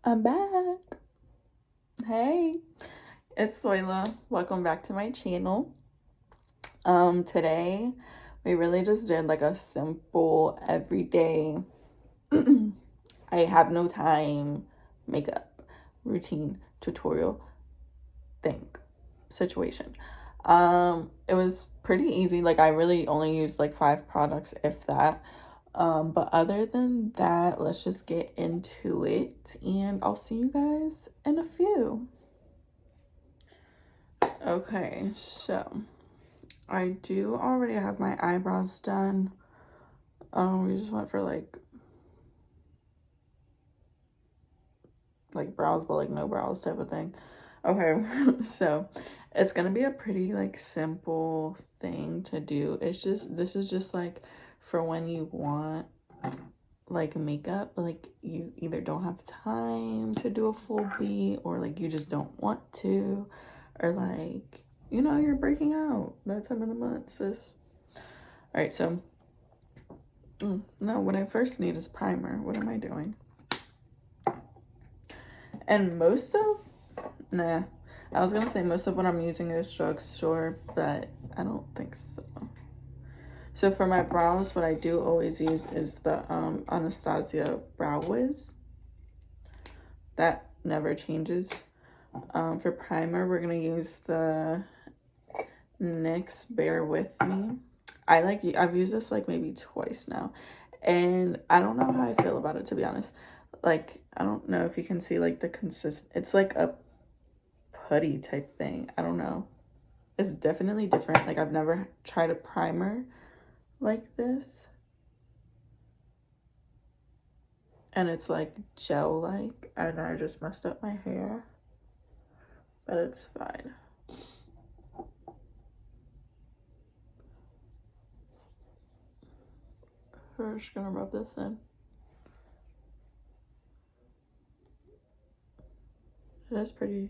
I'm back. Hey, it's Soyla. Welcome back to my channel. Today we really just did like a simple everyday I have no time makeup routine tutorial thing situation. It was pretty easy. Like I really only used like 5 products, if that. But other than that, let's just get into it and I'll see you guys in a few. Okay, so I do already have my eyebrows done. We just went for like brows, but like no brows type of thing. Okay, so it's gonna be a pretty like simple thing to do. This is just like for when you want like makeup, but like you either don't have time to do a full beat or like you just don't want to, or like you're breaking out that time of the month, sis. All right, so no, what I first need is primer. What am I doing? And nah, I was gonna say most of what I'm using is drugstore, but I don't think so. So for my brows, what I do always use is the Anastasia Brow Wiz. That never changes. For primer, we're gonna use the NYX Bear With Me. I've used this like maybe twice now, and I don't know how I feel about it, to be honest. Like I don't know if you can see like it's like a putty type thing. I don't know. It's definitely different. Like I've never tried a primer like this, and it's like gel like, and I just messed up my hair, but it's fine. We're just gonna rub this in. It is pretty,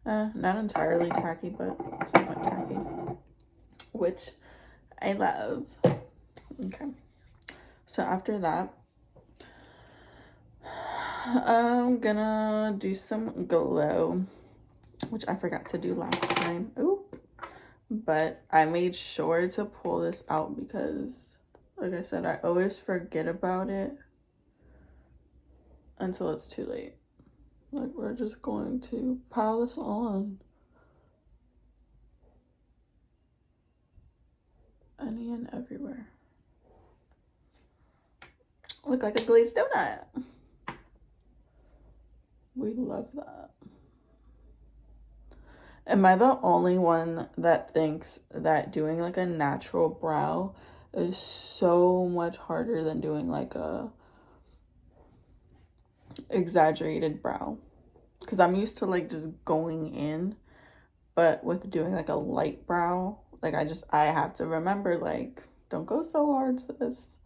not entirely tacky, but somewhat tacky, which I love. Okay, so after that, I'm gonna do some glow, which I forgot to do last time. Oop. But I made sure to pull this out because, like I said, I always forget about it until it's too late. Like, we're just going to pile this on. Any and everywhere. Look like a glazed donut. We love that. Am I the only one that thinks that doing like a natural brow is so much harder than doing like a exaggerated brow? Because I'm used to like just going in, but with doing like a light brow, like I have to remember, like, don't go so hard, sis.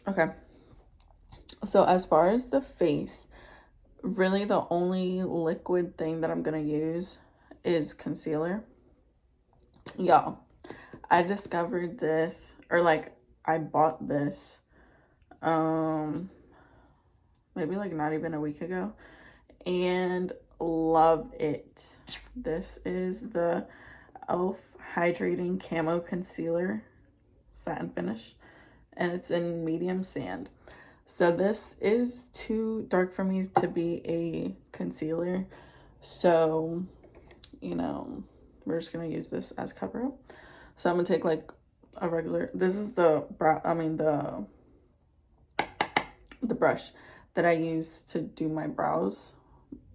Okay, so as far as the face, really the only liquid thing that I'm gonna use is concealer. Y'all, I discovered this, or like I bought this maybe like not even a week ago, and love it. This is the e.l.f. Hydrating Camo Concealer Satin Finish, and it's in medium sand. So this is too dark for me to be a concealer, so we're just gonna use this as cover up. So I'm gonna take like a regular, this is the the brush that I use to do my brows,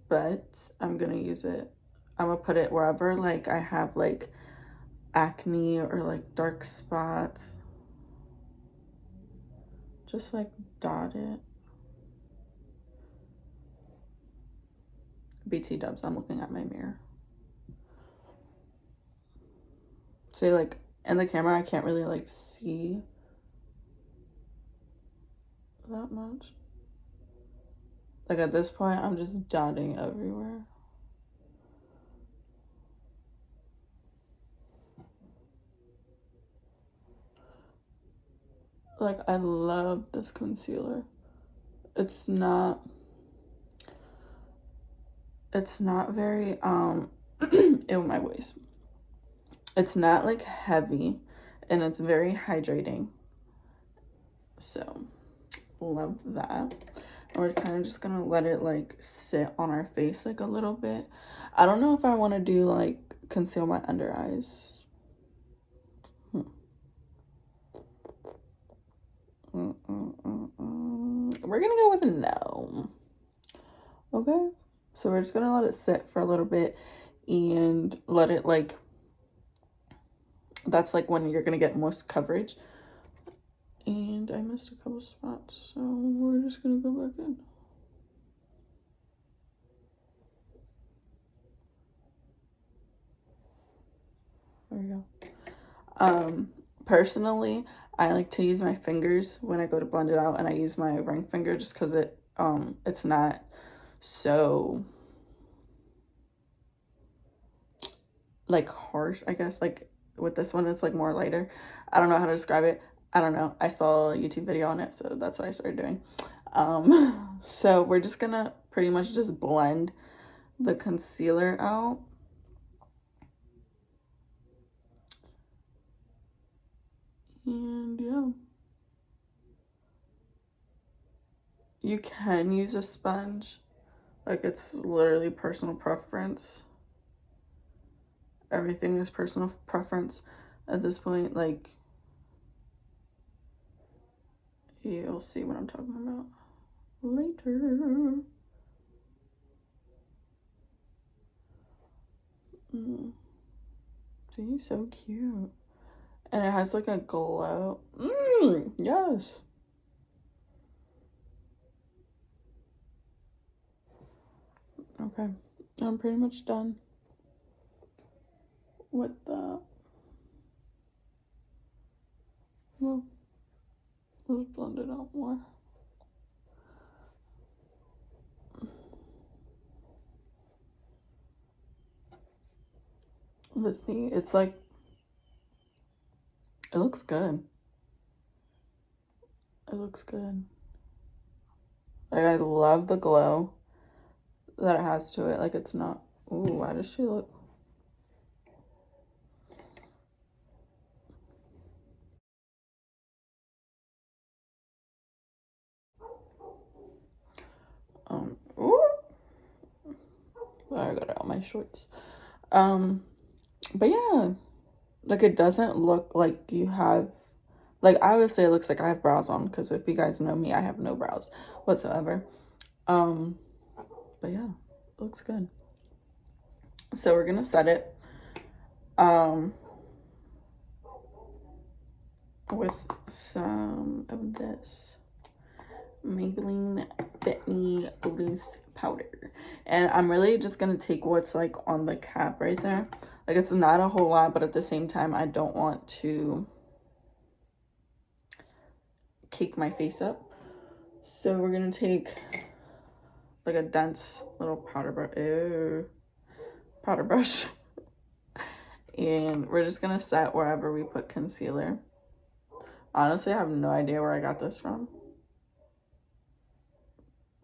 but I'm gonna use it, I'm gonna put it wherever like I have like acne or like dark spots. Just like dot it. BT dubs, I'm looking at my mirror. So like in the camera I can't really like see that much. Like at this point I'm just dotting everywhere. Like I love this concealer. It's not it's not very, ew, my voice. It's not like heavy, and it's very hydrating. So, love that. We're kind of just gonna let it like sit on our face like a little bit. I don't know if I want to do like conceal my under eyes. We're gonna go with a no. Okay, so we're just gonna let it sit for a little bit and let it like, that's like when you're gonna get most coverage. And I missed a couple spots, so we're just gonna go back in. There we go. Personally, I like to use my fingers when I go to blend it out, and I use my ring finger just because it's not so like harsh, I guess. Like with this one, it's like more lighter. I don't know how to describe it. I don't know. I saw a YouTube video on it, so that's what I started doing. So we're just gonna pretty much just blend the concealer out. And yeah. You can use a sponge. Like, it's literally personal preference. Everything is personal preference at this point. Like, you'll see what I'm talking about later. See, so cute. And it has like a glow. Yes. Okay, I'm pretty much done with that. Well, let's blend it out more. But see, it's like, it looks good. It looks good. Like, I love the glow that it has to it. Like, it's not, ooh, why does she look? Ooh. I got it on my shorts. But yeah, like, it doesn't look like you have, like, obviously it looks like I have brows on, because if you guys know me, I have no brows whatsoever. But yeah, it looks good. So we're gonna set it with some of this Maybelline Fit Me loose powder, and I'm really just gonna take what's like on the cap right there. Like, it's not a whole lot, but at the same time, I don't want to cake my face up. So we're gonna take like a dense little powder brush, and we're just gonna set wherever we put concealer. Honestly, I have no idea where I got this from,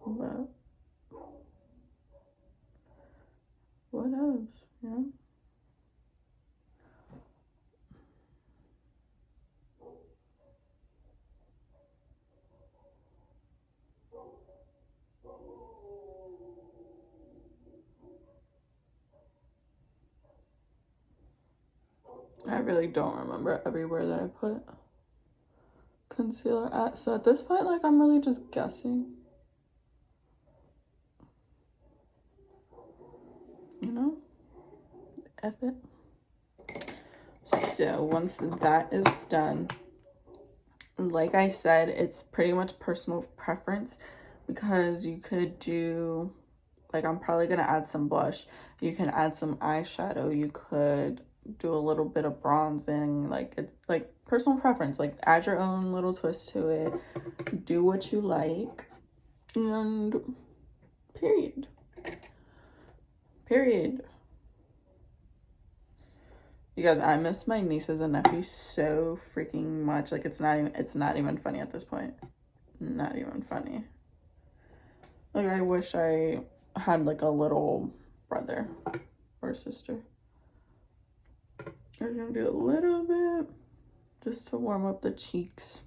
but what else, you know? I really don't remember everywhere that I put concealer at. So at this point, like, I'm really just guessing. You know? F it. So once that is done, like I said, it's pretty much personal preference, because you could do, like, I'm probably gonna add some blush. You can add some eyeshadow. You could do a little bit of bronzing. Like, it's like personal preference. Like, add your own little twist to it. Do what you like. And period. Period. You guys, I miss my nieces and nephews so freaking much. Like, it's not even funny at this point. Not even funny. Like, I wish I had like a little brother or sister. We're gonna do a little bit just to warm up the cheeks.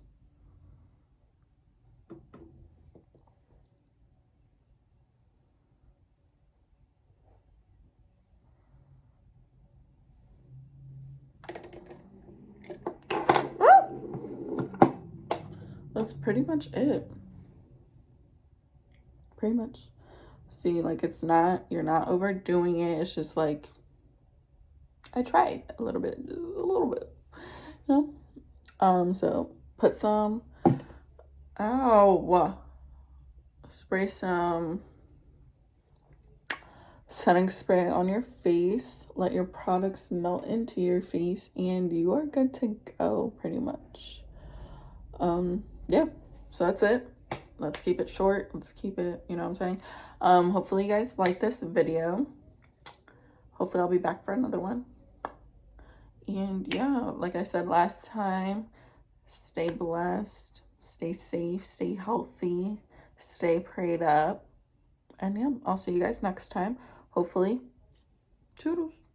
That's pretty much it. Pretty much. See, like, it's not, you're not overdoing it. It's just like, I tried a little bit, just a little bit, you know? So put some, spray some setting spray on your face. Let your products melt into your face and you are good to go, pretty much. Yeah, so that's it. Let's keep it short. Let's keep it, you know what I'm saying? Hopefully you guys like this video. Hopefully I'll be back for another one. And yeah, like I said last time, stay blessed, stay safe, stay healthy, stay prayed up. And yeah, I'll see you guys next time. Hopefully. Toodles.